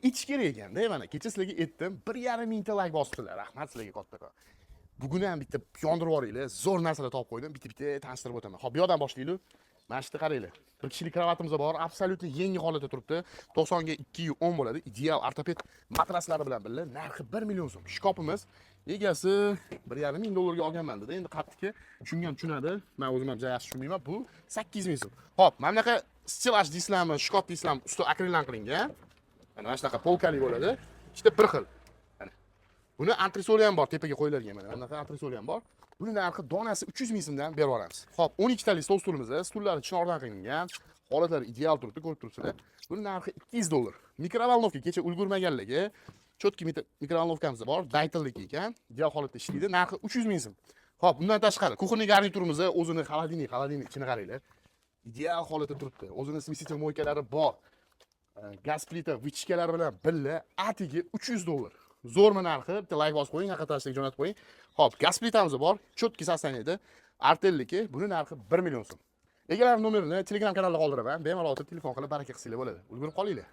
etish kerak ekanda. Mana kecha sizlarga aytdim, 1,5 mingta like bosibdilar. Rahmat sizlarga kattakon. Bugun ham bitta yondirib yuboringlar. Zo'r narsalar topib qo'ydim. Bitta tanishtirib o'taman. Xo'p, bu yoqdan boshlaylik. Mana shu yerda qaranglar. Bir kishilik kravatimiz bor. Absolutni yangi holatda turibdi. 90 ga 210 bo'ladi. Ideal ortoped matraslari bilan birga narxi 1 million so'm. Shkopimiz egasi 1,5 ming dollarga olganman dedi. Endi qattiqki tushungan tushunadi. Men o'zim ham yaxshi tushunmayman. Bu 8 ming so'm. Xo'p, mana bunaqa stilaj deysizlarmi, shkop deysizlarmi, usti akrildan qilingan. Mana shunaqa polkali bo'ladi. Ikkita bir xil. Buni antresoli ham bor, tepaga qo'yiladigan mana. Bunaqa antresoli ham bor. Buni narxi donasi 300 ming so'mdan berib yuboramiz. Xo'p, 12 talik stol stulimiz, stullari chinordan qilingan. Holatlari ideal turibdi, ko'rib turibsizlar. Buni narxi 200 dollar. Mikrovolnovka kecha ulgurmaganligi, chotki mikrovolnovkamiz bor, daytilliki ekan. Ideal holatda ishlaydi. Narxi 300 ming so'm. Xo'p, bundan tashqari kuxonniy garniturimiz o'zini xolodilnik ichini qaranglar. Ideal holatda turibdi. O'zini smesитель moykalari bor. Gaz plita, vichkalar bilan birga atigi 300 dollar. Zo'rmi narxi? Bitta like bosib qo'ying, haqiqatdan jo'natib qo'ying. Xo'p, gaz plitamiz bor, chotki sostaniyda. Artelliki, buni narxi 1 million so'm. Egalar nomerini Telegram kanalida qoldiraman. Bemalol telefon qilib baraka qilsanglar bo'ladi. Ulgurib qolinglar.